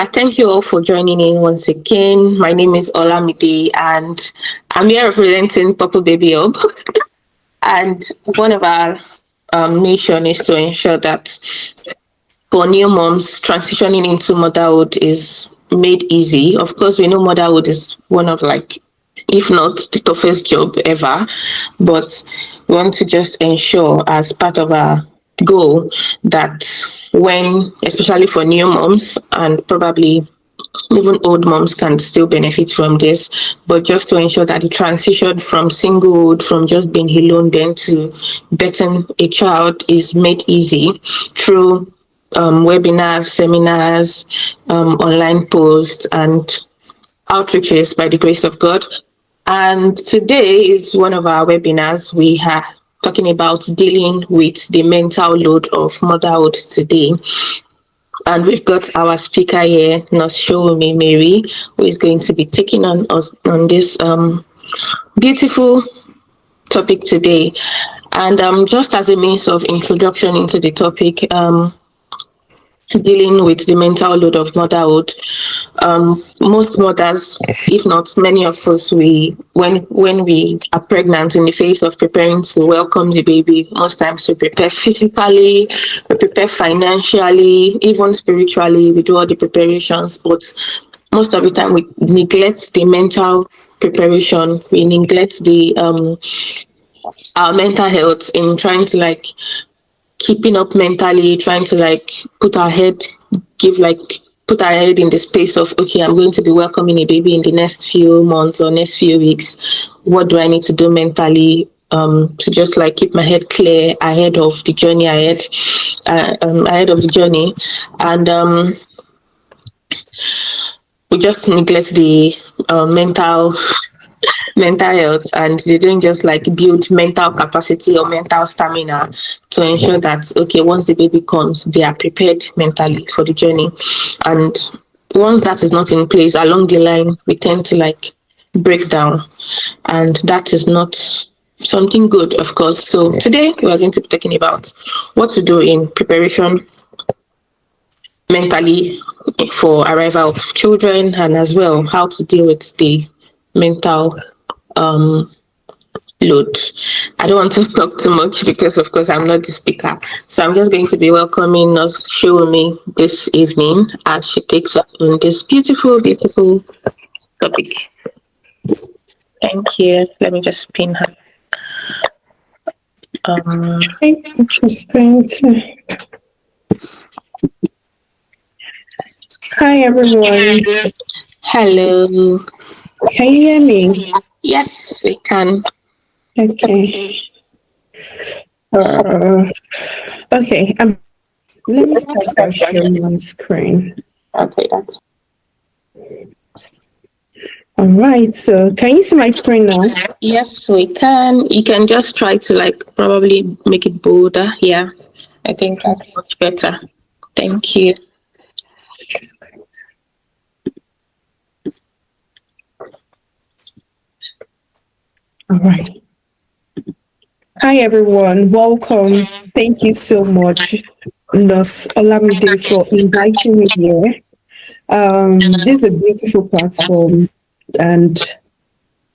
I thank you all for joining in once again. My name is Olamide and I'm here representing Purple Baby Hub. And one of our mission is to ensure that for new moms, transitioning into motherhood is made easy. Of course, we know motherhood is one of if not the toughest job ever, but we want to just ensure as part of our goal that when, especially for new moms and probably even old moms can still benefit from this, but just to ensure that the transition from singlehood, from just being alone then to betting a child is made easy through webinars, seminars, online posts, and outreaches by the grace of God. And today is one of our webinars. We are talking about dealing with the mental load of motherhood today. And we've got our speaker here, Nurse Showumi Mary, who is going to be taking on us on this beautiful topic today. And just as a means of introduction into the topic, dealing with the mental load of motherhood, most mothers, if not many of us, when we are pregnant, in the phase of preparing to welcome the baby, most times we prepare physically, we prepare financially, even spiritually, we do all the preparations, but most of the time we neglect the mental preparation, we neglect the our mental health in trying to keeping up mentally, trying to put our head, give put our head in the space of, okay, I'm going to be welcoming a baby in the next few months or next few weeks. What do I need to do mentally to just keep my head clear ahead of the journey ahead of the journey, and we just neglect the mental health, and they don't just build mental capacity or mental stamina to ensure that, okay, once the baby comes, they are prepared mentally for the journey. And once that is not in place along the line, we tend to break down, and that is not something good, of course. So today we are going to be talking about what to do in preparation mentally for arrival of children, and as well how to deal with the mental load. I don't want to talk too much because, of course, I'm not the speaker. So I'm just going to be welcoming us, Showumi, this evening as she takes us on this beautiful, beautiful topic. Thank you. Let me just pin her. Interesting. Hi, everyone. Hello. Can you hear me? Yes, we can. Okay. Okay. Let me start by sharing my screen. Okay, that's All right. So, can you see my screen now? yes, we can. You can just try to probably make it bolder. Yeah, I think that's much better. Thank you. All right. Hi, everyone. Welcome. Thank you so much, Nurse Olamide, for inviting me here. This is a beautiful platform, and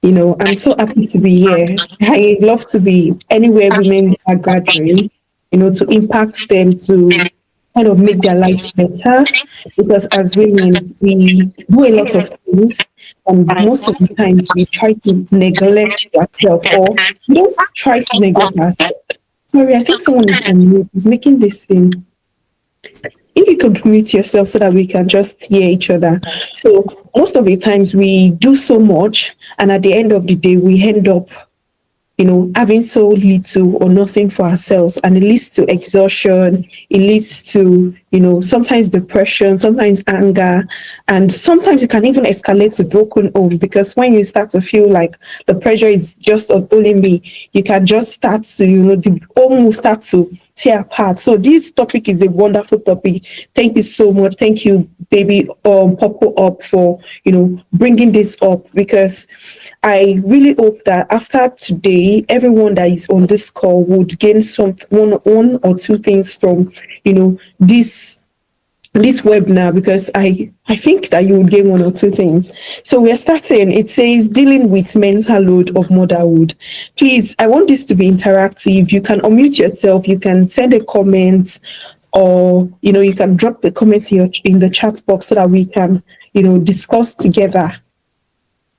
I'm so happy to be here. I love to be anywhere women are gathering, to impact them, to kind of make their lives better. Because as women, we do a lot of things, and most of the times we try to neglect ourselves, or we don't try to neglect ourselves. Sorry, I think someone is on mute. Is making this thing. If you could mute yourself so that we can just hear each other. So most of the times we do so much, and at the end of the day, we end up having so little or nothing for ourselves. And it leads to exhaustion. It leads to, sometimes depression, sometimes anger. And sometimes it can even escalate to broken home, because when you start to feel like the pressure is just on only me, you can just start to, the home will start to tear apart. So this topic is a wonderful topic. Thank you so much. Thank you, baby Popo Up, for bringing this up, because I really hope that after today, everyone that is on this call would gain one or two things from this this webinar because I think that you would gain one or two things. So we're starting. It says dealing with mental load of motherhood. Please, I want this to be interactive. You can unmute yourself. You can send a comment, or you can drop a comment in the chat box so that we can discuss together.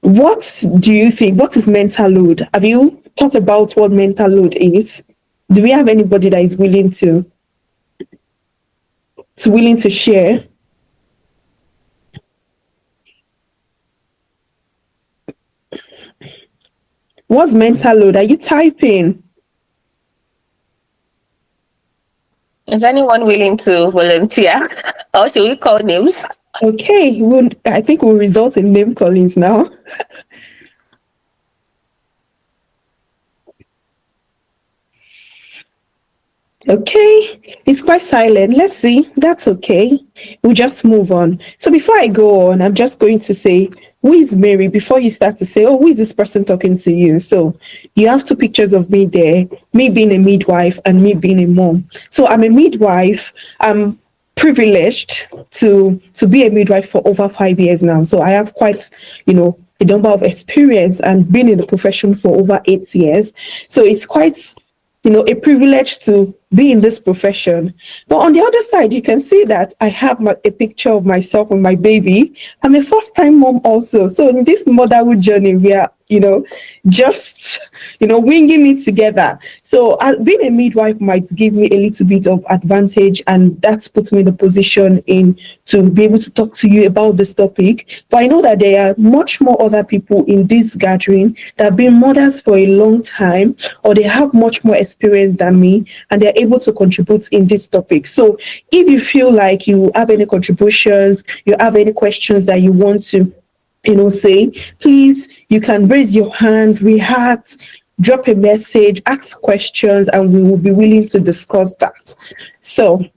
What do you think? What is mental load? Have you thought about what mental load is? Do we have anybody that is willing to share? What's mental load? Are you typing? Is anyone willing to volunteer? Or should we call names? Okay, I think we'll result in name callings now. Okay, it's quite silent. Let's see. That's okay. We'll just move on. So before I go on, I'm just going to say, who is Mary? Before you start to say, oh, who is this person talking to you? So you have two pictures of me there, me being a midwife and me being a mom. So I'm a midwife. I'm privileged to be a midwife for over 5 years now. So I have quite, a number of experience and been in the profession for over 8 years. So it's quite a privilege to be in this profession. But on the other side, you can see that I have a picture of myself and my baby. I'm a first time mom also. So in this motherhood journey, we are, just, winging it together. So being a midwife might give me a little bit of advantage, and that's puts me in the position to be able to talk to you about this topic. But I know that there are much more other people in this gathering that have been mothers for a long time, or they have much more experience than me, and they're able to contribute in this topic. So if you feel like you have any contributions, you have any questions that you want to say, please, you can raise your hand, react, drop a message, ask questions, and we will be willing to discuss that. So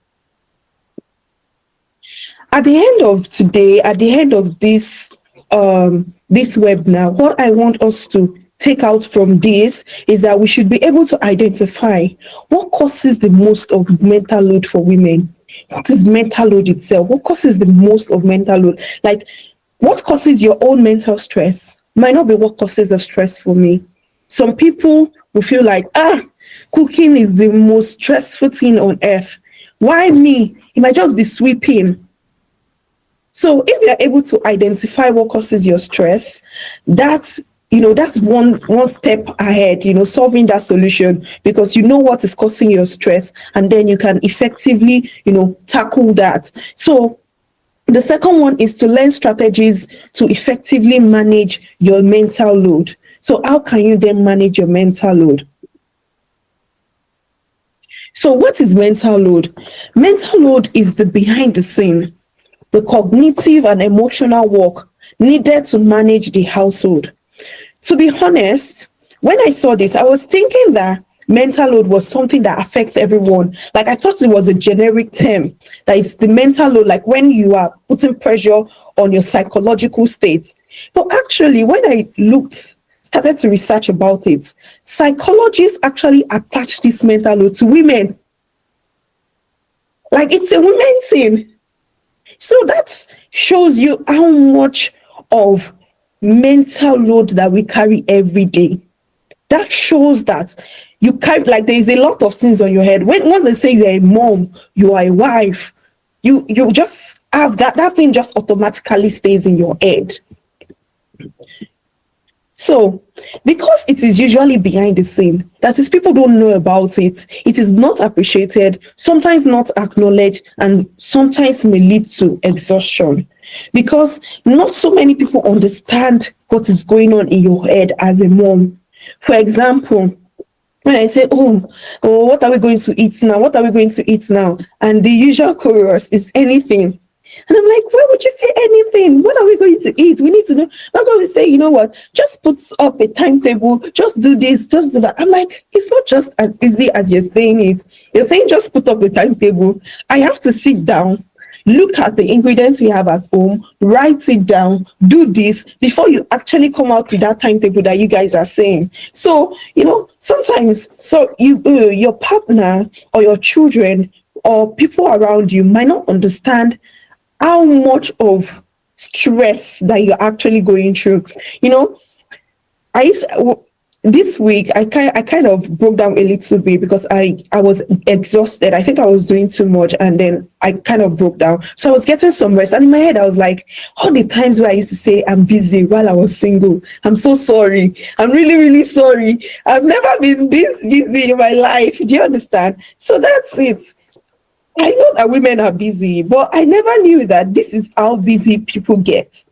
at the end of today, at the end of this webinar, what I want us to take out from this is that we should be able to identify what causes the most of mental load for women. What is mental load itself? What causes the most of mental load? Like, what causes your own mental stress might not be what causes the stress for me. Some people will feel like, cooking is the most stressful thing on earth. Why me? It might just be sweeping. So if you're able to identify what causes your stress, that's one step ahead, solving that solution, because you know what is causing your stress, and then you can effectively, tackle that. So the second one is to learn strategies to effectively manage your mental load. So how can you then manage your mental load? So what is mental load? Mental load is the behind the scene, the cognitive and emotional work needed to manage the household. To be honest, when I saw this, I was thinking that mental load was something that affects everyone. Like, I thought it was a generic term, that is the mental load, like when you are putting pressure on your psychological state. But actually, when I started to research about it, psychologists actually attach this mental load to women. Like, it's a women thing. So that shows you how much of mental load that we carry every day. That shows that you carry, like, there is a lot of things on your head. Once they say you're a mom, you are a wife, you just have that thing just automatically stays in your head. So, because it is usually behind the scene, that is, people don't know about it, it is not appreciated, sometimes not acknowledged, and sometimes may lead to exhaustion. Because not so many people understand what is going on in your head as a mom. For example, when I say, what are we going to eat now? What are we going to eat now? And the usual chorus is anything. And I'm like, why would you say anything? What are we going to eat? We need to know. That's why we say, you know what? Just put up a timetable. Just do this. Just do that. I'm like, it's not just as easy as you're saying it. You're saying just put up a timetable. I have to sit down, look at the ingredients we have at home, write it down, do this before you actually come out with that timetable that you guys are saying. So, sometimes, your partner or your children or people around you might not understand how much of stress that you're actually going through. You know, I used this week I kind of broke down a little bit because I was exhausted. I think I was doing too much and then I kind of broke down. So I was getting some rest. And in my head I was like, all the times where I used to say I'm busy while I was single. I'm so sorry. I'm really, really sorry. I've never been this busy in my life. Do you understand? So that's it. I know that women are busy, but I never knew that this is how busy people get.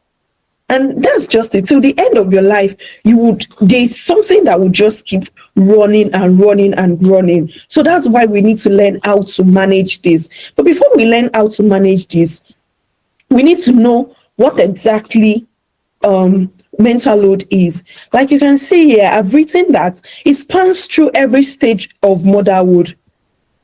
And that's just it. Till the end of your life, there's something that will just keep running and running and running. So that's why we need to learn how to manage this. But before we learn how to manage this, we need to know what exactly mental load is. Like you can see here, I've written that it spans through every stage of motherhood.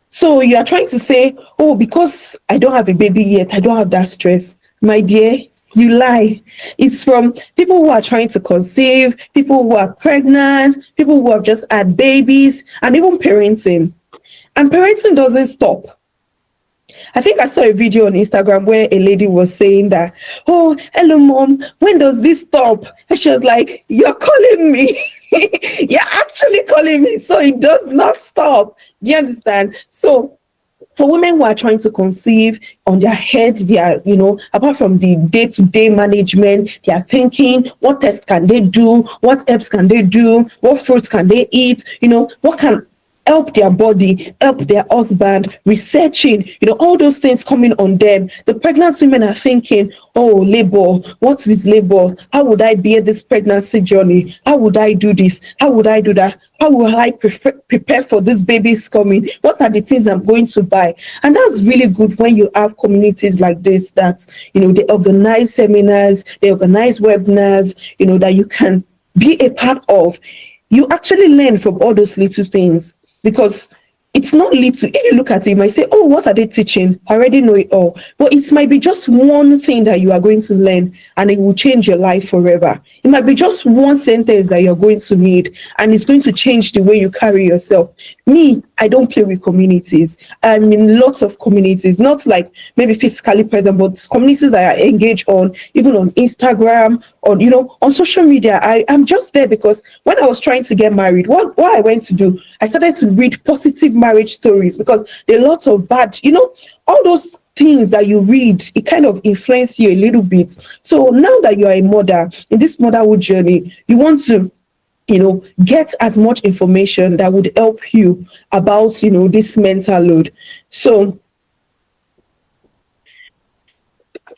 So you are trying to say, oh, because I don't have a baby yet, I don't have that stress. My dear, you lie. It's from people who are trying to conceive, people who are pregnant, people who have just had babies, and even parenting. And parenting doesn't stop. I think I saw a video on Instagram where a lady was saying that, oh, hello, mom, when does this stop? And she was like, you're calling me. You're actually calling me. So it does not stop. Do you understand? So for women who are trying to conceive on their head, they are, apart from the day-to-day management, they are thinking, what tests can they do? What herbs can they do? What fruits can they eat? What can help their body, help their husband, researching, all those things coming on them. The pregnant women are thinking, oh, labor, what's with labor? How would I bear this pregnancy journey? How would I do this? How would I do that? How will I prepare for this baby's coming? What are the things I'm going to buy? And that's really good when you have communities like this that, they organize seminars, they organize webinars, that you can be a part of. You actually learn from all those little things because it's not little. If you look at it, you might say, oh, what are they teaching? I already know it all. But it might be just one thing that you are going to learn and it will change your life forever. It might be just one sentence that you're going to read and it's going to change the way you carry yourself. Me, I don't play with communities. I'm in lots of communities, not like maybe physically present, but communities that I engage on, even on Instagram, on social media. I am just there because when I was trying to get married, what I went to do, I started to read positive marriage stories because there are lots of bad, all those things that you read, it kind of influence you a little bit. So now that you are a mother in this motherhood journey, you want to get as much information that would help you about, this mental load. So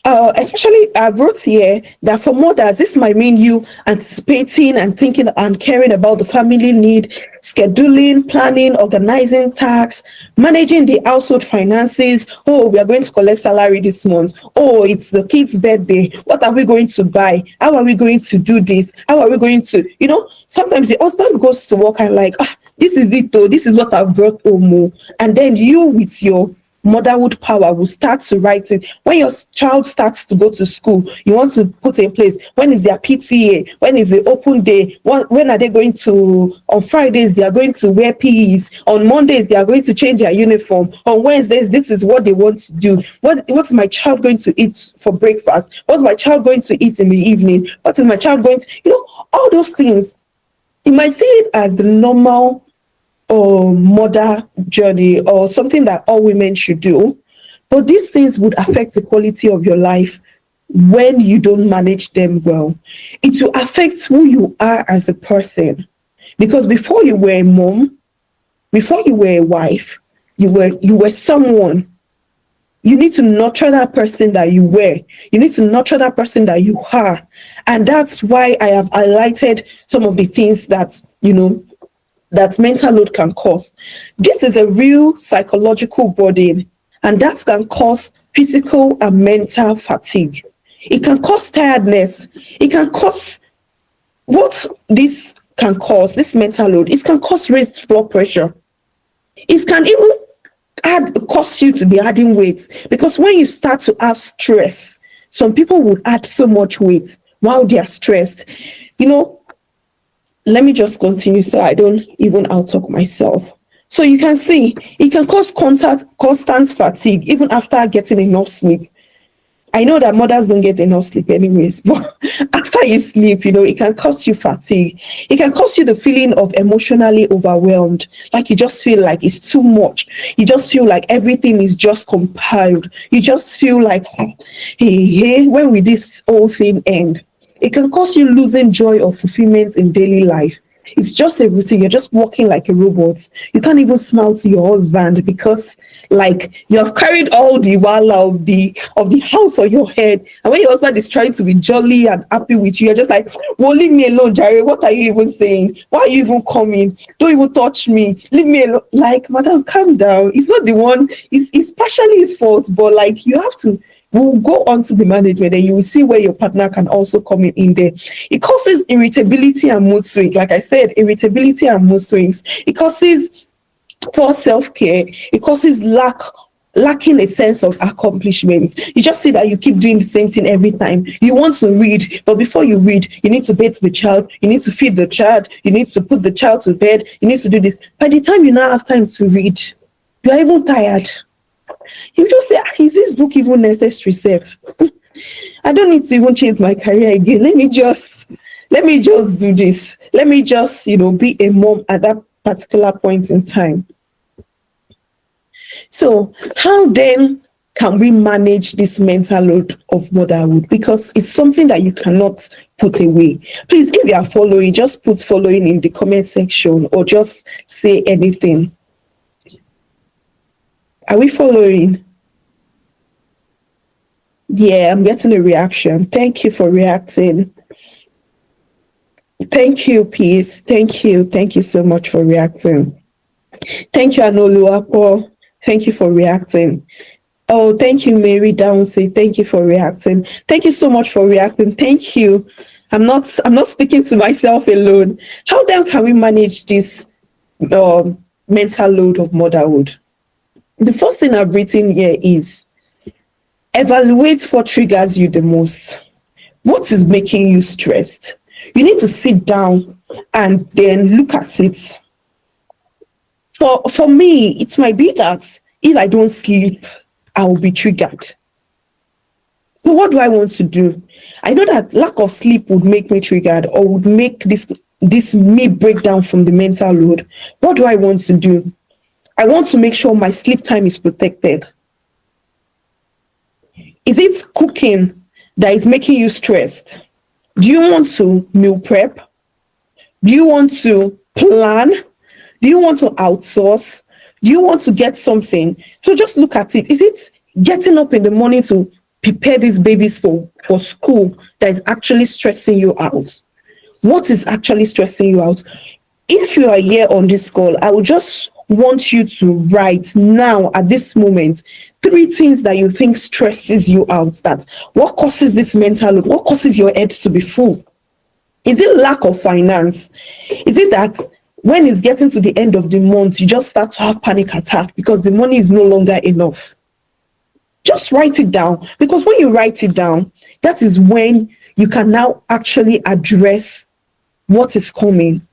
especially I wrote here that for mothers, this might mean you anticipating and thinking and caring about the family need, scheduling, planning, organizing tasks, managing the household finances. Oh, we are going to collect salary this month. Oh, it's the kid's birthday. What are we going to buy? How are we going to do this? How are we going to, sometimes the husband goes to work and like, this is it though. This is what I've brought home. Oh. And then you with your motherhood power will start to write it. When your child starts to go to school, you want to put in place when is their PTA, when is the open day, when are they going to, on Fridays they are going to wear PEs, on Mondays they are going to change their uniform, on Wednesdays this is what they want to do, what's my child going to eat for breakfast, what's my child going to eat in the evening, what is my child going to, all those things. You might see it as the normal or mother journey or something that all women should do. But these things would affect the quality of your life when you don't manage them well. It will affect who you are as a person. Because before you were a mom, before you were a wife, you were someone. You need to nurture that person that you were. You need to nurture that person that you are. And that's why I have highlighted some of the things that, that mental load can cause. This is a real psychological burden, and that can cause physical and mental fatigue. It can cause tiredness. It can cause what this can cause, this mental load, it can cause raised blood pressure. It can even cause you to be adding weight because when you start to have stress, some people would add so much weight while they are stressed. Let me just continue so I don't even out talk myself. So you can see it can cause constant fatigue even after getting enough sleep. I know that mothers don't get enough sleep anyways, but after you sleep, it can cause you fatigue. It can cause you the feeling of emotionally overwhelmed, like you just feel like it's too much. You just feel like everything is just compiled. You just feel like, hey, when will this whole thing end? It can cause you losing joy or fulfillment in daily life. It's just a routine. You're just walking like a robot. You can't even smile to your husband because, like, you have carried all the wala of the house on your head. And when your husband is trying to be jolly and happy with you, you're just like, "Well, leave me alone, Jerry. What are you even saying? Why are you even coming? Don't even touch me. Leave me alone." Like, madam, calm down. It's not the one. It's partially his fault, but like you have to. We'll go on to the management and you will see where your partner can also come in there. It causes irritability and mood swings. Like I said, irritability and mood swings. It causes poor self-care. It causes lacking a sense of accomplishment. You just see that you keep doing the same thing every time. You want to read, but before you read, you need to bathe the child, you need to feed the child, you need to put the child to bed, you need to do this. By the time you now have time to read, you are even tired. You just say, is this book even necessary, Seth? I don't need to even change my career again. Let me just do this. Let me just, be a mom at that particular point in time. So how then can we manage this mental load of motherhood? Because it's something that you cannot put away. Please, if you are following, just put following in the comment section or just say anything. Are we following? Yeah, I'm getting a reaction. Thank you for reacting. Thank you, Peace. Thank you. Thank you so much for reacting. Thank you, Anoluapo. Thank you for reacting. Oh, thank you, Mary Downsey. Thank you for reacting. Thank you so much for reacting. Thank you. I'm not speaking to myself alone. How then can we manage this mental load of motherhood? The first thing I've written here is evaluate what triggers you the most. What is making you stressed? You need to sit down and then look at it. For me, it might be that if I don't sleep, I will be triggered. So what do I want to do? I know that lack of sleep would make me triggered or would make this me break down from the mental load. What do I want to do? I want to make sure my sleep time is protected. Is it cooking that is making you stressed? Do you want to meal prep? Do you want to plan? Do you want to outsource? Do you want to get something? So just look at it. Is it getting up in the morning to prepare these babies for school that is actually stressing you out? What is actually stressing you out? If you are here on this call, I would just want you to write now at this moment 3 things that you think stresses you out. That what causes this mental load? What causes your head to be full? Is it lack of finance? Is it that when it's getting to the end of the month, you just start to have panic attack because the money is no longer enough? Just write it down, because when you write it down, that is when you can now actually address what is coming.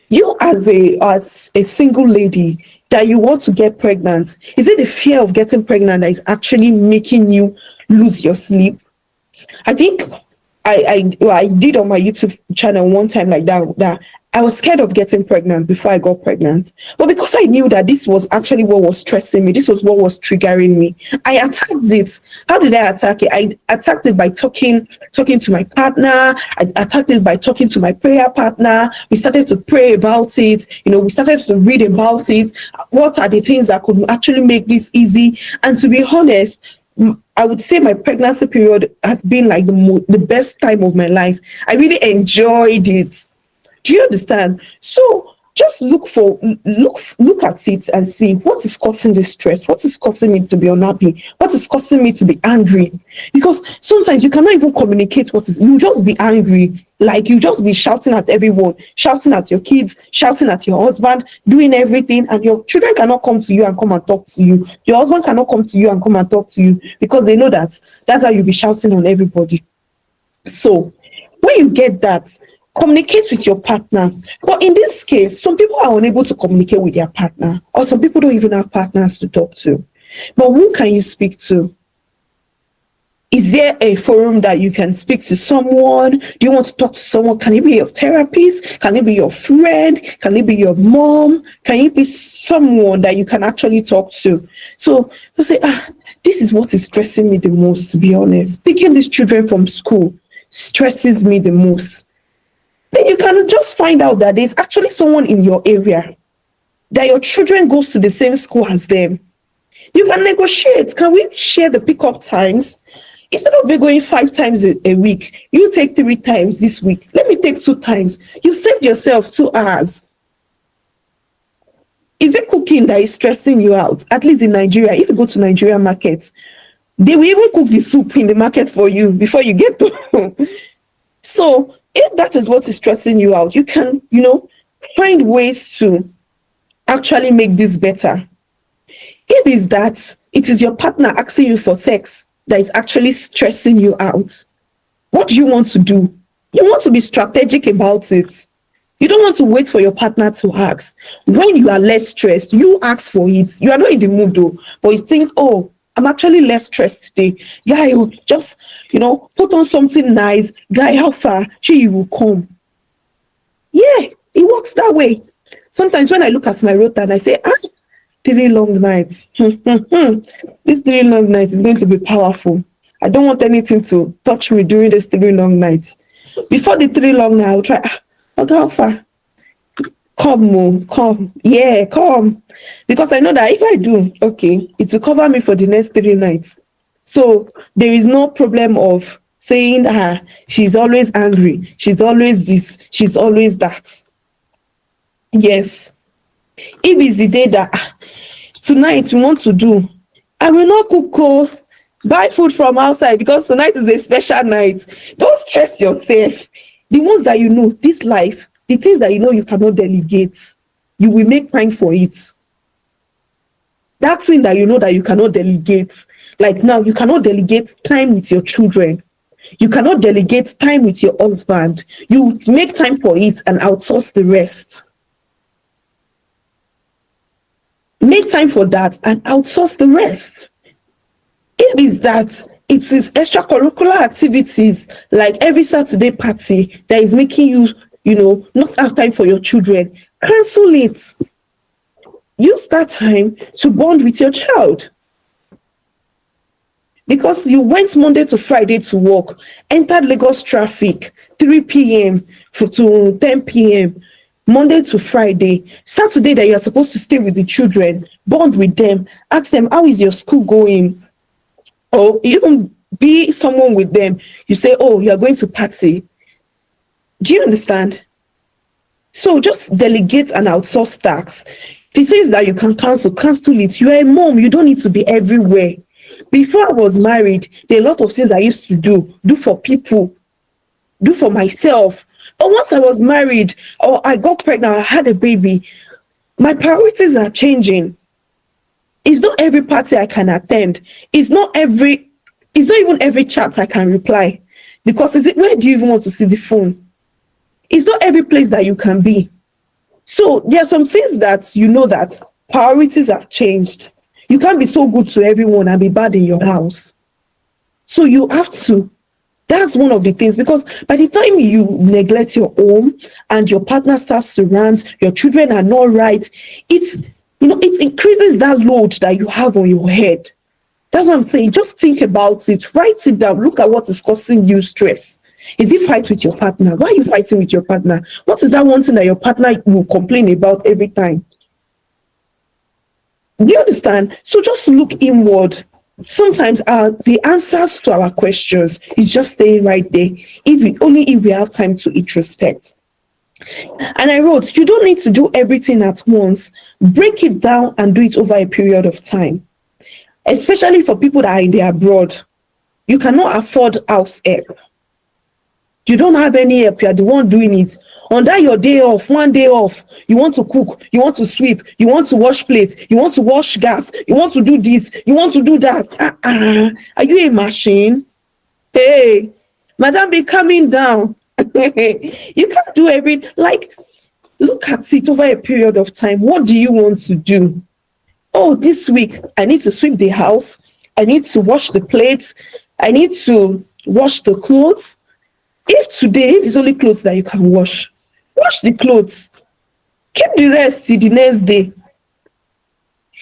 You as a single lady that you want to get pregnant, is it the fear of getting pregnant that is actually making you lose your sleep? I think I did on my YouTube channel one time like that I was scared of getting pregnant before I got pregnant. But because I knew that this was actually what was stressing me, this was what was triggering me, I attacked it. How did I attack it? I attacked it by talking to my partner. I attacked it by talking to my prayer partner. We started to pray about it. We started to read about it. What are the things that could actually make this easy? And to be honest, I would say my pregnancy period has been like the best time of my life. I really enjoyed it. Do you understand? So just look at it and see what is causing the stress, what is causing me to be unhappy, what is causing me to be angry. Because sometimes you cannot even communicate you just be angry. Like you just be shouting at everyone, shouting at your kids, shouting at your husband, doing everything, and your children cannot come to you and come and talk to you. Your husband cannot come to you and come and talk to you because they know that that's how you'll be shouting on everybody. So when you get that, Communicate with your partner. But in this case, some people are unable to communicate with their partner, or some people don't even have partners to talk to. But who can you speak to? Is there a forum that you can speak to someone? Do you want to talk to someone? Can it be your therapist? Can it be your friend? Can it be your mom? Can it be someone that you can actually talk to? So you say, this is what is stressing me the most, to be honest. Picking these children from school stresses me the most. Then you can just find out that there's actually someone in your area that your children goes to the same school as them. You can negotiate. Can we share the pickup times? Instead of me going 5 times a week, you take 3 times this week. Let me take 2 times. You saved yourself 2 hours. Is it cooking that is stressing you out? At least in Nigeria, if you go to Nigerian markets, they will even cook the soup in the market for you before you get to home. So if that is what is stressing you out, you can, find ways to actually make this better. If it's that it is your partner asking you for sex that is actually stressing you out, what do you want to do? You want to be strategic about it. You don't want to wait for your partner to ask. When you are less stressed, you ask for it. You are not in the mood though, but you think, oh, I'm actually less stressed today. Guy, just, put on something nice. Guy, how far? She will come. Yeah, it works that way. Sometimes when I look at my rota and I say, 3 long nights. This 3 long nights is going to be powerful. I don't want anything to touch me during this 3 long nights. Before the 3 long nights, I'll try, okay, how far? Come. Yeah, come. Because I know that if I do, okay, it will cover me for the next 3 nights. So there is no problem of saying, she's always angry. She's always this. She's always that. Yes. If it's the day that tonight we want to do, I will not cook, buy food from outside because tonight is a special night. Don't stress yourself. The ones that this life, the things that you cannot delegate, you will make time for it. That thing that that you cannot delegate, like now, you cannot delegate time with your children. You cannot delegate time with your husband. You make time for it and outsource the rest. Make time for that and outsource the rest. It is that it is extracurricular activities like every Saturday party that is making you, not have time for your children. Cancel it. Use that time to bond with your child. Because you went Monday to Friday to work, entered Lagos traffic, 3 p.m. to 10 p.m., Monday to Friday. Saturday that you're supposed to stay with the children, bond with them, ask them, how is your school going? Or even be someone with them. You say, oh, you're going to party. Do you understand? So just delegate and outsource tasks. The things that you can cancel it. You are a mom. You don't need to be everywhere. Before I was married, there are a lot of things I used to do for people, do for myself. But once I was married or I got pregnant, I had a baby, my priorities are changing. It's not every party I can attend. It's not even every chat I can reply. Because where do you even want to see the phone? It's not every place that you can be. So there are some things that that priorities have changed. You can't be so good to everyone and be bad in your house. So you have to. That's one of the things, because by the time you neglect your home and your partner starts to rant, your children are not right, it increases that load that you have on your head. That's what I'm saying. Just think about it. Write it down. Look at what is causing you stress. Is it fight with your partner? Why are you fighting with your partner? What is that one thing that your partner will complain about every time? Do you understand? So just look inward. Sometimes the answers to our questions is just staying right there. If we have time to introspect. And I wrote, you don't need to do everything at once. Break it down and do it over a period of time. Especially for people that are in the abroad. You cannot afford house help. You don't have any help. You are the one doing it. On that your day off, one day off, you want to cook, you want to sweep, you want to wash plates, you want to wash gas, you want to do this, you want to do that. Are you a machine? Hey, madam, be coming down. You can't do like, look at it over a period of time. What do you want to do? Oh, this week I need to sweep the house. I need to wash the plates. I need to wash the clothes. If today it's only clothes that you can wash the clothes. Keep the rest till the next day.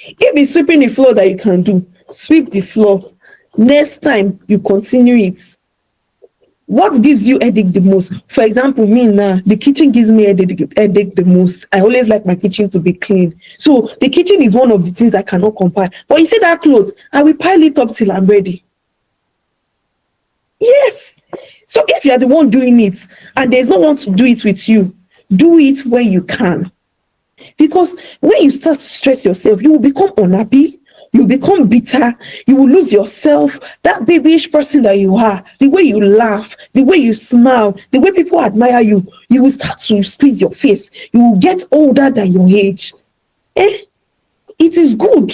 If it's sweeping the floor that you can do, sweep the floor. Next time you continue it. What gives you headache the most? For example, me now, the kitchen gives me headache the most. I always like my kitchen to be clean. So the kitchen is one of the things I cannot compile. But you see that clothes, I will pile it up till I'm ready. Yes. So if you are the one doing it and there's no one to do it with you, do it when you can. Because when you start to stress yourself, you will become unhappy, you become bitter, you will lose yourself. That babyish person that you are, the way you laugh, the way you smile, the way people admire you, you will start to squeeze your face. You will get older than your age. It is good.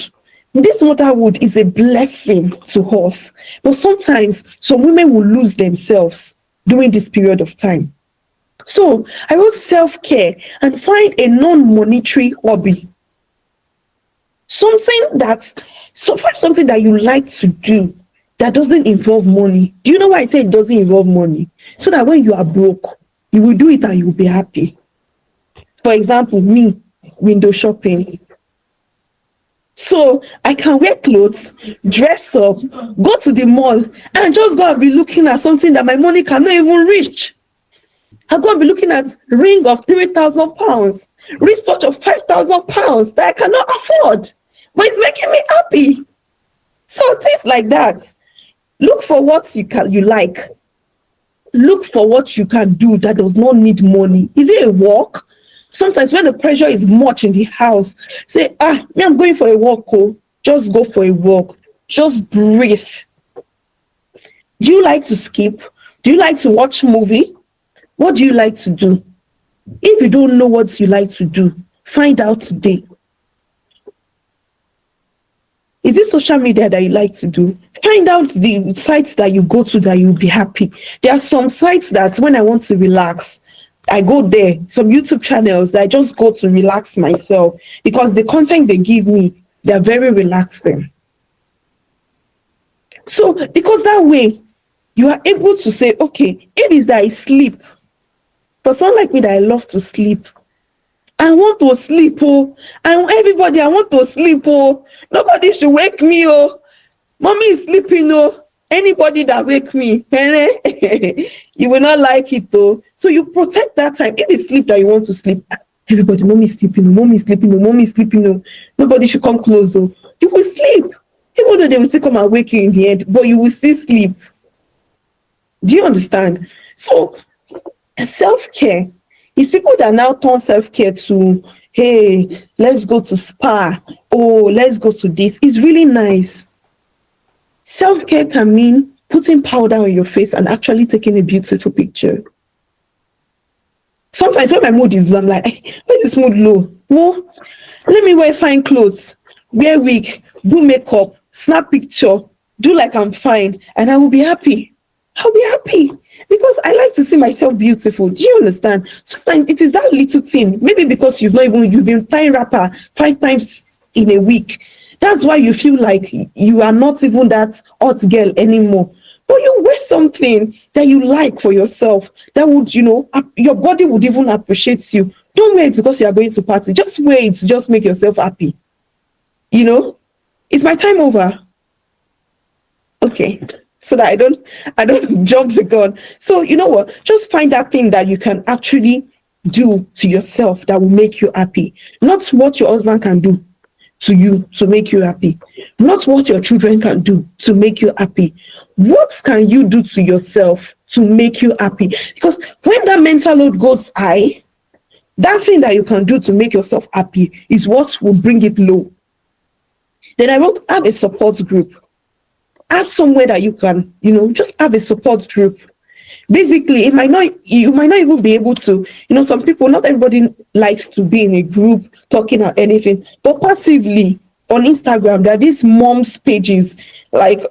This motherhood is a blessing to us. But sometimes some women will lose themselves during this period of time. So I wrote self-care and find a non-monetary hobby. Find something that you like to do that doesn't involve money. Do you know why I say it doesn't involve money? So that when you are broke, you will do it and you will be happy. For example, me, window shopping. So I can wear clothes, dress up, go to the mall, and just go and be looking at something that my money cannot even reach. I'm going to be looking at ring of 3,000 pounds, wristwatch of 5,000 pounds that I cannot afford, but it's making me happy. So things like that. Look for what you like. Look for what you can do that does not need money. Is it a walk? Sometimes when the pressure is much in the house, say, me, I'm going for a walk. Oh, just go for a walk. Just breathe. Do you like to skip? Do you like to watch movie? What do you like to do? If you don't know what you like to do, find out today. Is it social media that you like to do? Find out the sites that you go to that you'll be happy. There are some sites that when I want to relax, I go there. Some YouTube channels that I just go to relax myself because the content they give me, they're very relaxing. So because that way, you are able to say, okay, it is that I sleep. For someone like me that I love to sleep, I want to sleep, oh. And everybody, I want to sleep, oh. Nobody should wake me, oh. Mommy is sleeping, oh. Anybody that wake me, you will not like it, though. So you protect that time. If it's sleep that you want to sleep, everybody, mommy is sleeping, oh. Mommy is sleeping, oh. Mommy is sleeping, oh. Nobody should come close, oh. You will sleep. Even though they will still come and wake you in the end, but you will still sleep. Do you understand? So self-care is people that now turn self-care to, hey, let's go to spa. Oh, let's go to this. It's really nice. Self-care can mean putting powder on your face and actually taking a beautiful picture. Sometimes when my mood is low, I'm like, hey, why is this mood low? Well, let me wear fine clothes, wear wig, do makeup, snap picture, do like I'm fine, and I will be happy. I'll be happy because I like to see myself beautiful. Do you understand? Sometimes it is that little thing. Maybe because you've been tying wrapper 5 times in a week. That's why you feel like you are not even that hot girl anymore. But you wear something that you like for yourself that would, your body would even appreciate you. Don't wear it because you are going to party. Just wear it to just make yourself happy. It's my time over. Okay. So that I don't jump the gun. So you know what? Just find that thing that you can actually do to yourself that will make you happy. Not what your husband can do to you to make you happy. Not what your children can do to make you happy. What can you do to yourself to make you happy? Because when that mental load goes high, that thing that you can do to make yourself happy is what will bring it low. Then I wrote, have a support group. Have somewhere that you can, just have a support group. Basically, you might not even be able to, some people, not everybody likes to be in a group talking or anything, but passively on Instagram, there are these moms pages like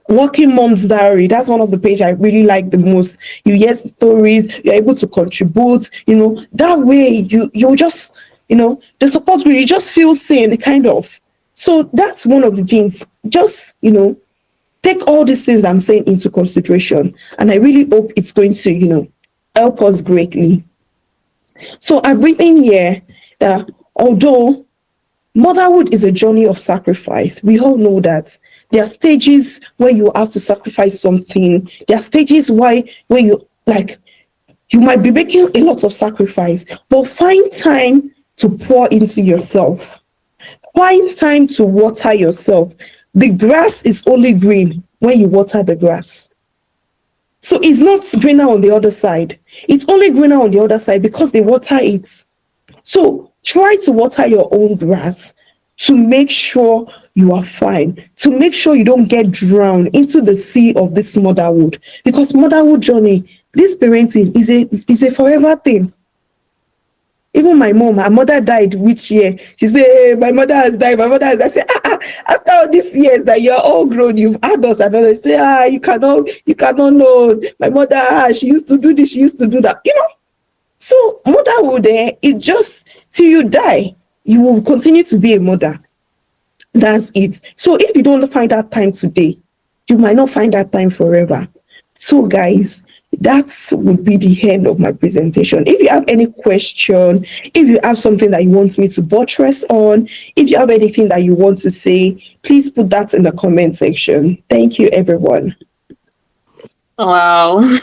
Working Mom's Diary. That's one of the page I really like the most. You hear stories, you're able to contribute, that way you just, the support group, you just feel seen, kind of. So that's one of the things. Just, take all these things that I'm saying into consideration. And I really hope it's going to, help us greatly. So I've written here that although motherhood is a journey of sacrifice, we all know that there are stages where you have to sacrifice something. There are stages where you like you might be making a lot of sacrifice, but find time to pour into yourself. Find time to water yourself. The grass is only green when you water the grass. So it's not greener on the other side. It's only greener on the other side because they water it. So try to water your own grass to make sure you are fine, to make sure you don't get drowned into the sea of this motherhood. Because motherhood journey, this parenting is a forever thing. Even my mom, her mother died which year? She said, "Hey, my mother has died, my mother has died." I said, after all these years that you're all grown, you've had us and others say, you cannot know. My mother, she used to do this, she used to do that. So motherhood, it just till you die, you will continue to be a mother. That's it. So if you don't find that time today, you might not find that time forever. So guys, that would be the end of my presentation. If you have any question, if you have something that you want me to buttress on, if you have anything that you want to say, please put that in the comment section. Thank you, everyone. Wow.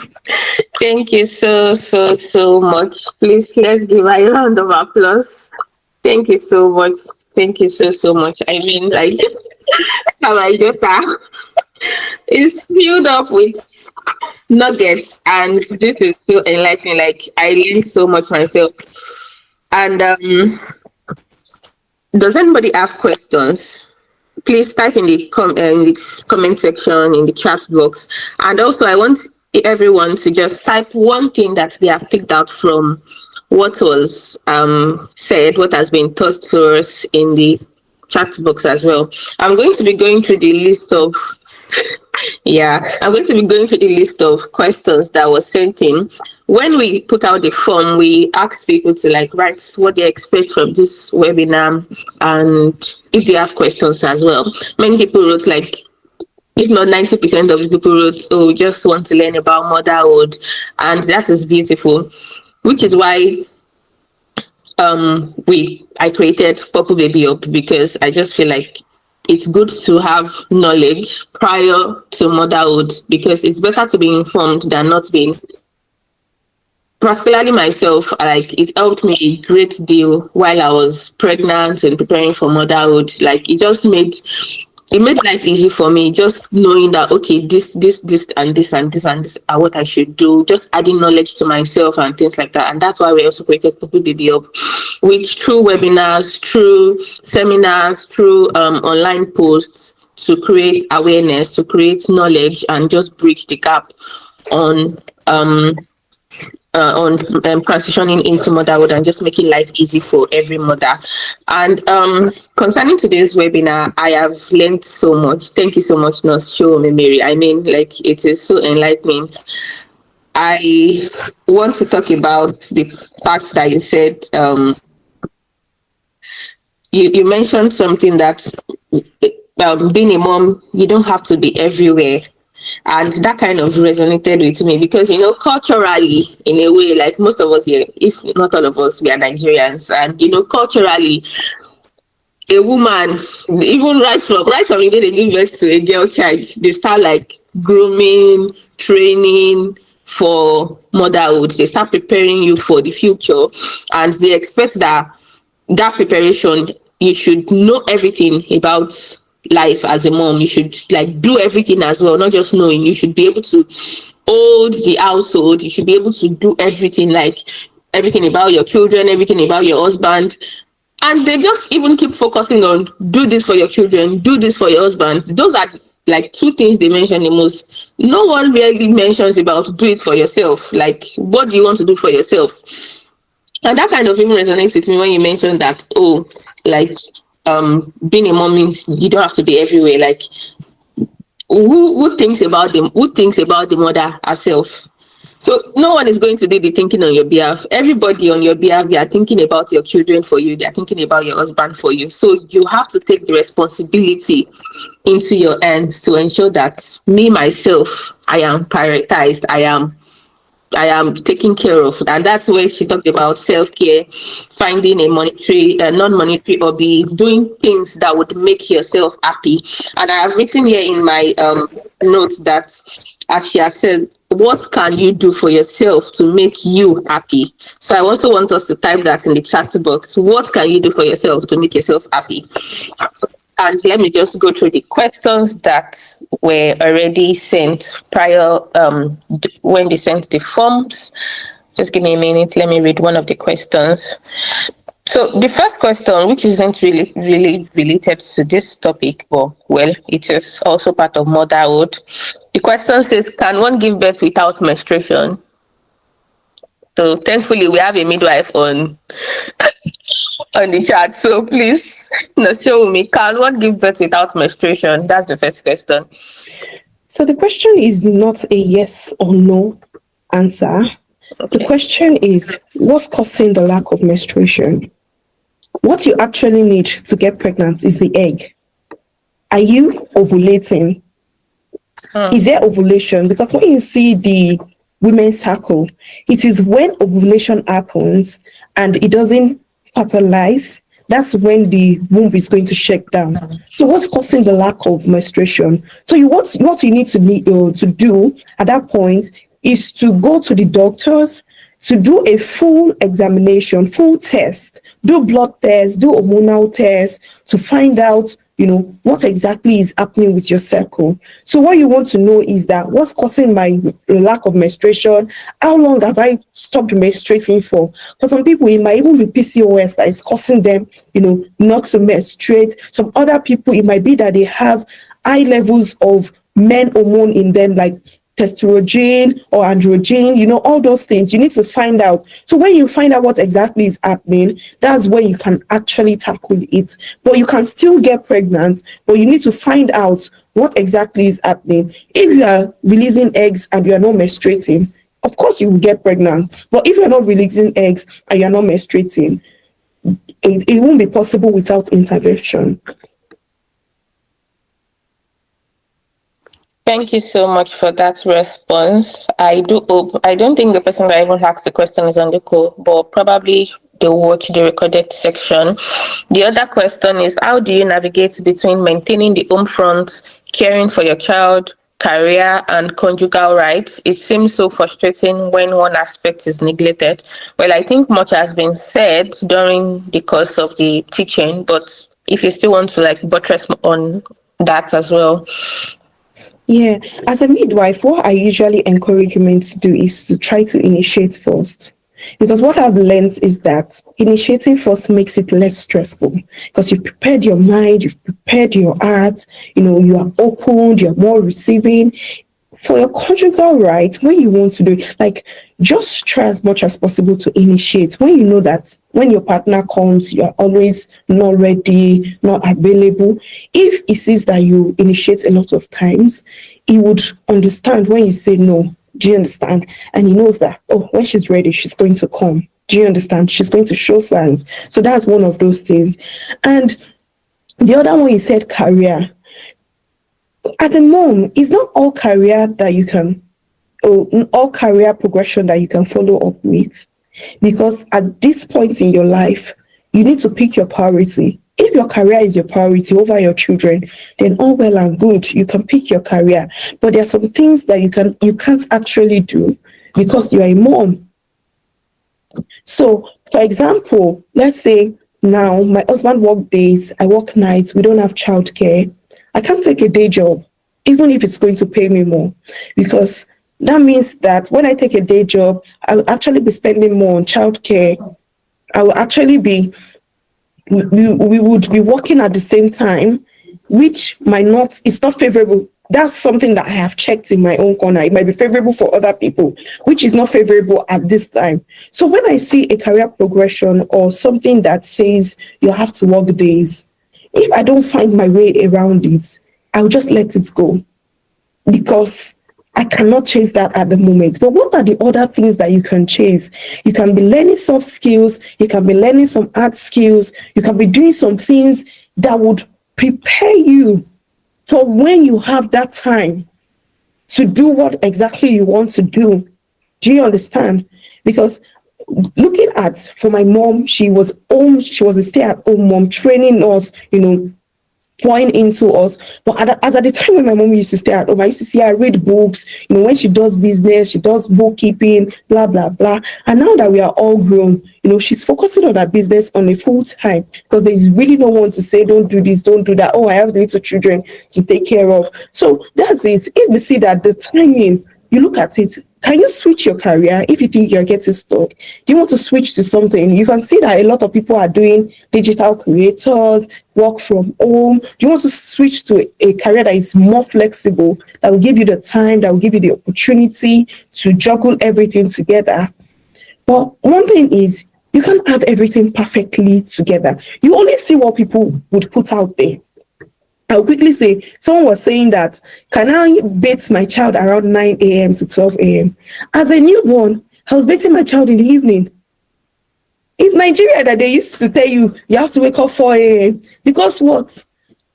Thank you so, so, so much. Please, let's give a round of applause. Thank you so much. Thank you so, so much. I mean, like, my daughter is filled up with nuggets, and this is so enlightening. Like, I learned so much myself. And does anybody have questions? Please type in the comment section, in the chat box. And also, I want everyone to just type one thing that they have picked out from what was said, what has been taught to us in the chat box as well. I'm going to be going through the list of yeah, I'm going to be going through the list of questions that was sent in. When we put out the form, we asked people to like write what they expect from this webinar and if they have questions as well. Many people wrote like, if not 90% of the people wrote, oh, just want to learn about motherhood. And that is beautiful, which is why I created Purple Baby Up, because I just feel like it's good to have knowledge prior to motherhood, because it's better to be informed than not being. Particularly myself, like it helped me a great deal while I was pregnant and preparing for motherhood. Like it made life easy for me, just knowing that okay, this and this and this and this are what I should do, just adding knowledge to myself and things like that. And that's why we also created People Baby Up, with through webinars, through seminars, through online posts, to create awareness, to create knowledge, and just bridge the gap on transitioning into motherhood and just making life easy for every mother. And concerning today's webinar, I have learned so much. Thank you so much, Nurse Chioma Mary. I mean, like, it is so enlightening. I want to talk about the fact that you said, you mentioned something that being a mom, you don't have to be everywhere. And that kind of resonated with me because, culturally, in a way, like most of us here, if not all of us, we are Nigerians. And, culturally, a woman, even right from the day they give birth to a girl child, they start like grooming, training for motherhood. They start preparing you for the future, and they expect that preparation, you should know everything about life as a mom. You should like do everything as well, not just knowing. You should be able to hold the household. You should be able to do everything, like everything about your children, everything about your husband. And they just even keep focusing on do this for your children, do this for your husband. Those are like two things they mention the most. No one really mentions about do it for yourself. Like, what do you want to do for yourself? And that kind of even resonates with me when you mentioned that, like being a mom means you don't have to be everywhere. Like, who thinks about the mother herself? So no one is going to do the thinking on your behalf. Everybody on your behalf, they are thinking about your children for you. They are thinking about your husband for you. So you have to take the responsibility into your hands to ensure that me myself, I am prioritized. I am taken care of. And that's where she talked about self care, finding a non monetary hobby, doing things that would make yourself happy. And I have written here in my notes that, as she has said, what can you do for yourself to make you happy? So I also want us to type that in the chat box. What can you do for yourself to make yourself happy? And let me just go through the questions that were already sent prior when they sent the forms. Just give me a minute. Let me read one of the questions. So the first question, which isn't really related to this topic, but well, it is also part of motherhood. The question says, can one give birth without menstruation? So thankfully, we have a midwife on the chat. So please, no, show me. Can one give birth without menstruation? That's the first question. So the question is not a yes or no answer. The Okay. question is, what's causing the lack of menstruation? What you actually need to get pregnant is the egg. Are you ovulating? Is Hmm. there ovulation? Because when you see the women's cycle, it is when ovulation happens and it doesn't fertilize, that's when the womb is going to shut down. So what's causing the lack of menstruation? So what you need to do at that point is to go to the doctors to do a full examination, full test, do blood tests, do hormonal tests to find out, what exactly is happening with your cycle. So what you want to know is that what's causing my lack of menstruation? How long have I stopped menstruating for? For some people, it might even be PCOS that is causing them, not to menstruate. Some other people, it might be that they have high levels of men hormone in them, like testosterone or androgen, all those things. You need to find out. So when you find out what exactly is happening, that's when you can actually tackle it. But you can still get pregnant, but you need to find out what exactly is happening. If you are releasing eggs and you are not menstruating, of course you will get pregnant. But if you're not releasing eggs and you're not menstruating, it won't be possible without intervention. Thank you so much for that response. I do hope, I don't think the person that even asked the question is on the call, but probably they'll watch the recorded section. The other question is, how do you navigate between maintaining the home front, caring for your child, career, and conjugal rights? It seems so frustrating when one aspect is neglected. Well, I think much has been said during the course of the teaching, but if you still want to like buttress on that as well. Yeah, as a midwife, what I usually encourage women to do is to try to initiate first. Because what I've learned is that initiating first makes it less stressful because you've prepared your mind, you've prepared your heart, you are open, you're more receiving. For your conjugal right, when you want to do it, like just try as much as possible to initiate. When you know that when your partner comes, you're always not ready, not available. If he sees that you initiate a lot of times, he would understand when you say no. Do you understand? And he knows that, oh, when she's ready, she's going to come. Do you understand? She's going to show signs. So that's one of those things. And the other one, you said career. As a mom, it's not all career that you can, or all career progression that you can follow up with. Because at this point in your life, you need to pick your priority. If your career is your priority over your children, then all well and good, you can pick your career. But there are some things that you can't actually do because you are a mom. So, for example, let's say now my husband work days, I work nights, we don't have childcare. I can't take a day job, even if it's going to pay me more, because that means that when I take a day job, I will actually be spending more on childcare. I will actually be we would be working at the same time, which might not, it's not favorable. That's something that I have checked in my own corner. It might be favorable for other people, which is not favorable at this time. So when I see a career progression or something that says you have to work days, if I don't find my way around it, I'll just let it go. because I cannot chase that at the moment. But what are the other things that you can chase? You can be learning soft skills, you can be learning some art skills, you can be doing some things that would prepare you for when you have that time to do what exactly you want to do. Do you understand? Because looking at for my mom, she was home, she was a stay-at-home mom, training us, pouring into us. But as at the time when my mom used to stay at home, I used to see her read books, when she does business, she does bookkeeping, blah, blah, blah. And now that we are all grown, she's focusing on her business on a full time because there's really no one to say, don't do this, don't do that. Oh, I have little children to take care of. So that's it. If you see that the timing, you look at it, can you switch your career if you think you're getting stuck? Do you want to switch to something? You can see that a lot of people are doing digital creators, work from home. Do you want to switch to a career that is more flexible, that will give you the time, that will give you the opportunity to juggle everything together? But one thing is, you can't have everything perfectly together. You only see what people would put out there. I'll quickly say, someone was saying that, can I bathe my child around 9 a.m. to 12 a.m.? As a newborn, I was bathing my child in the evening. It's Nigeria that they used to tell you have to wake up 4 a.m. Because what?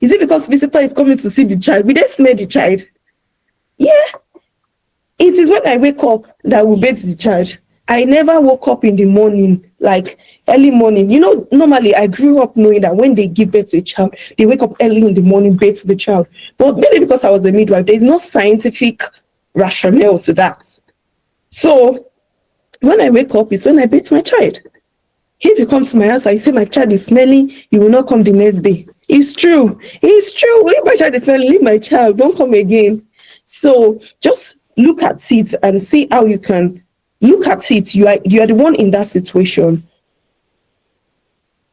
Is it because visitor is coming to see the child? We just smell the child. Yeah, it is when I wake up that we bathe the child. I never woke up in the morning, like early morning. Normally I grew up knowing that when they give birth to a child, they wake up early in the morning, bathe the child. But maybe because I was the midwife, there is no scientific rationale to that. So when I wake up, it's when I bathe my child. If you come to my house and you say my child is smelling, you will not come the next day. It's true. It's true. If my child is smelling, leave my child. Don't come again. So just look at it and see how you can look at it. You are the one in that situation.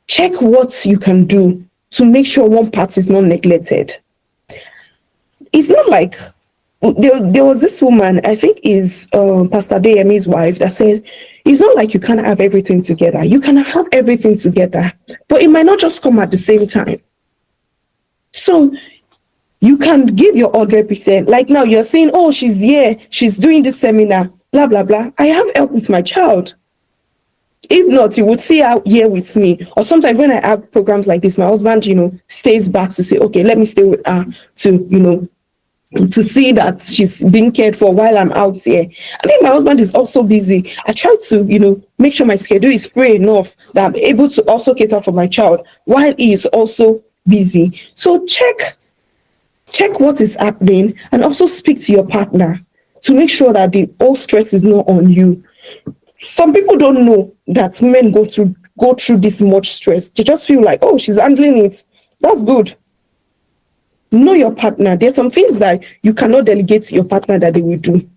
Check what you can do to make sure one part is not neglected. It's not like there was this woman, I think is Pastor Deyemi's wife, that said, it's not like you can't have everything together. You can have everything together, but it might not just come at the same time. So you can give your 100%. Like now you're saying, oh, she's here, she's doing this seminar, blah, blah, blah. I have help with my child. If not, you would see her here with me. Or sometimes when I have programs like this, my husband, stays back to say, okay, let me stay with her to see that she's being cared for while I'm out here. I think my husband is also busy. I try to, make sure my schedule is free enough that I'm able to also cater for my child while he is also busy. So check what is happening and also speak to your partner to make sure that the whole stress is not on you. Some people don't know that women go through this much stress. They just feel like, oh, she's handling it. That's good. Know your partner. There's some things that you cannot delegate to your partner that they will do,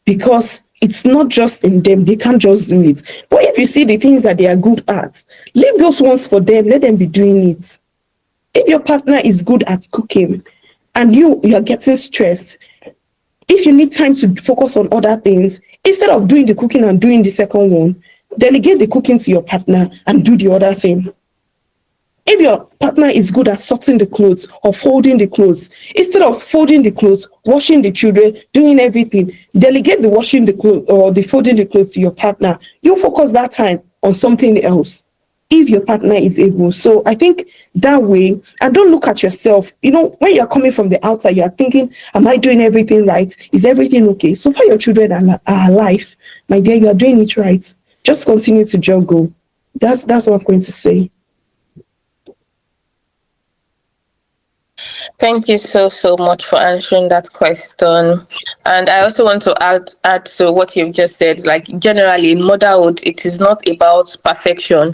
because it's not just in them. They can't just do it. But if you see the things that they are good at, leave those ones for them. Let them be doing it. If your partner is good at cooking and you are getting stressed, if you need time to focus on other things, instead of doing the cooking and doing the second one, delegate the cooking to your partner and do the other thing. If your partner is good at sorting the clothes or folding the clothes, instead of folding the clothes, washing the children, doing everything, delegate the washing the clothes or the folding the clothes to your partner. You focus that time on something else if your partner is able. So I think that way, and don't look at yourself. When you're coming from the outside, you're thinking, am I doing everything right? Is everything okay? So far your children are alive, my dear, you are doing it right. Just continue to juggle. That's what I'm going to say. Thank you so much for answering that question. And I also want to add to what you've just said. Like generally in motherhood, it is not about perfection.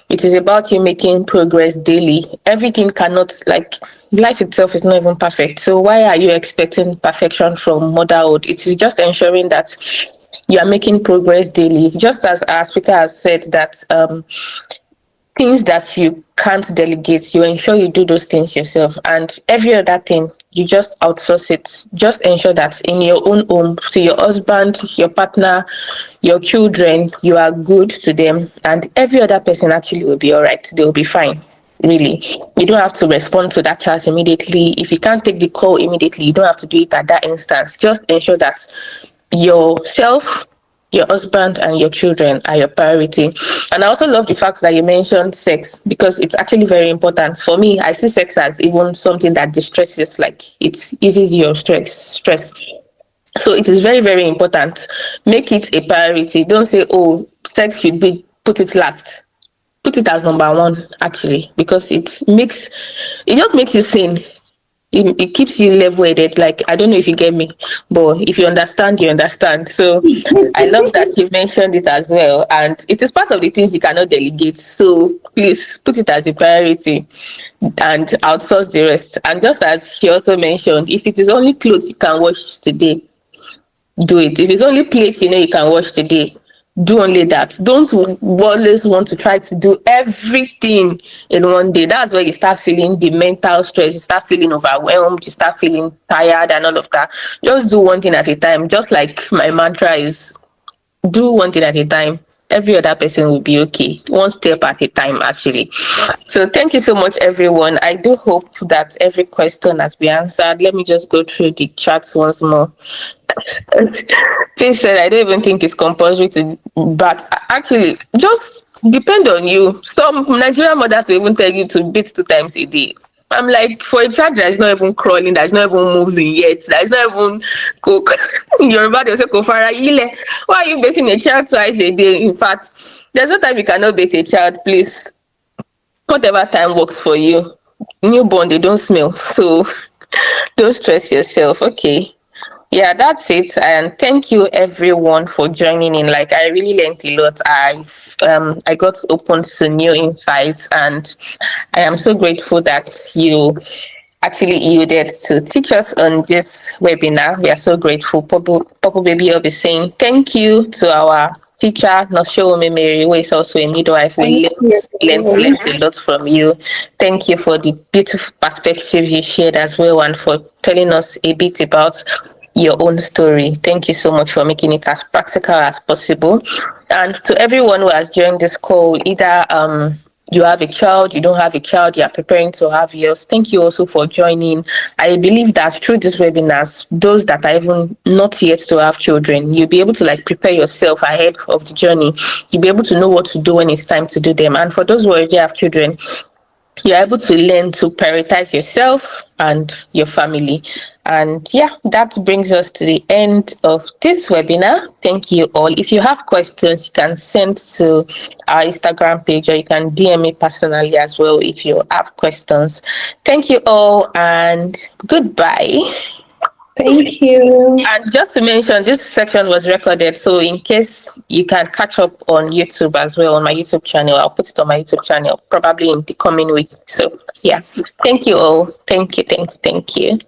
It is about you making progress daily. Everything cannot, like, life itself is not even perfect. So why are you expecting perfection from motherhood? It is just ensuring that you are making progress daily. Just as our speaker has said that things that you can't delegate, you ensure you do those things yourself, and every other thing you just outsource it. Just ensure that in your own home, to your husband, your partner, your children, you are good to them, and every other person actually will be all right. They will be fine. really. You don't have to respond to that chat immediately. If you can't take the call immediately, you don't have to do it at that instance. Just ensure that yourself, your husband, and your children are your priority. And I also love the fact that you mentioned sex, because it's actually very important. For me, I see sex as even something that distresses, like it eases your stress. So it is very, very important. Make it a priority. Don't say, oh, sex should be, put it last. Put it as number one, actually, because it just makes you sane. It keeps you level-headed. Like, I don't know if you get me, but if you understand, you understand. So I love that you mentioned it as well, and it is part of the things you cannot delegate. So please put it as a priority and outsource the rest. And just as he also mentioned, if it is only clothes you can wash today, do it. If it's only plates you know you can wash today, do only that. Don't always want to try to do everything in one day. That's where you start feeling the mental stress, you start feeling overwhelmed, you start feeling tired and all of that. Just do one thing at a time. Just like my mantra is, do one thing at a time. Every other person will be okay. One step at a time, actually. So thank you so much, everyone. I do hope that every question has been answered. Let me just go through the chats once more. Please said, I don't even think it's compulsory to, but actually, just depend on you. Some Nigerian mothers will even tell you to beat 2 times a day. I'm like, for a child that is not even crawling, that is not even moving yet, that is not even cook. Yoruba they will say kofara ile. Why are you beating a child twice a day? In fact, there's no time you cannot beat a child. Please, whatever time works for you. Newborn, they don't smell, so don't stress yourself. Okay. Yeah, that's it. And thank you everyone for joining in. Like, I really learned a lot. I got open to new insights, and I am so grateful that you actually yielded to teach us on this webinar. We are so grateful. Popo Baby will be saying thank you to our teacher, Nosho Mary, who is also a midwife. Thank We you, learned everyone. a lot from you. Thank you for the beautiful perspective you shared as well, and for telling us a bit about your own story. Thank you so much for making it as practical as possible. And to everyone who has joined this call, either you have a child, you don't have a child, you are preparing to have yours. Thank you also for joining. I believe that through these webinars, those that are even not yet to have children, you'll be able to like prepare yourself ahead of the journey. You'll be able to know what to do when it's time to do them. And for those who already have children, you're able to learn to prioritize yourself and your family. And yeah, that brings us to the end of this webinar. Thank you all. If you have questions, you can send to our Instagram page, or you can DM me personally as well if you have questions. Thank you all, and goodbye. Thank you. And just to mention, this section was recorded, so in case you can catch up on YouTube as well, on my YouTube channel, I'll put it on my YouTube channel probably in the coming weeks. So yeah, thank you all. Thank you.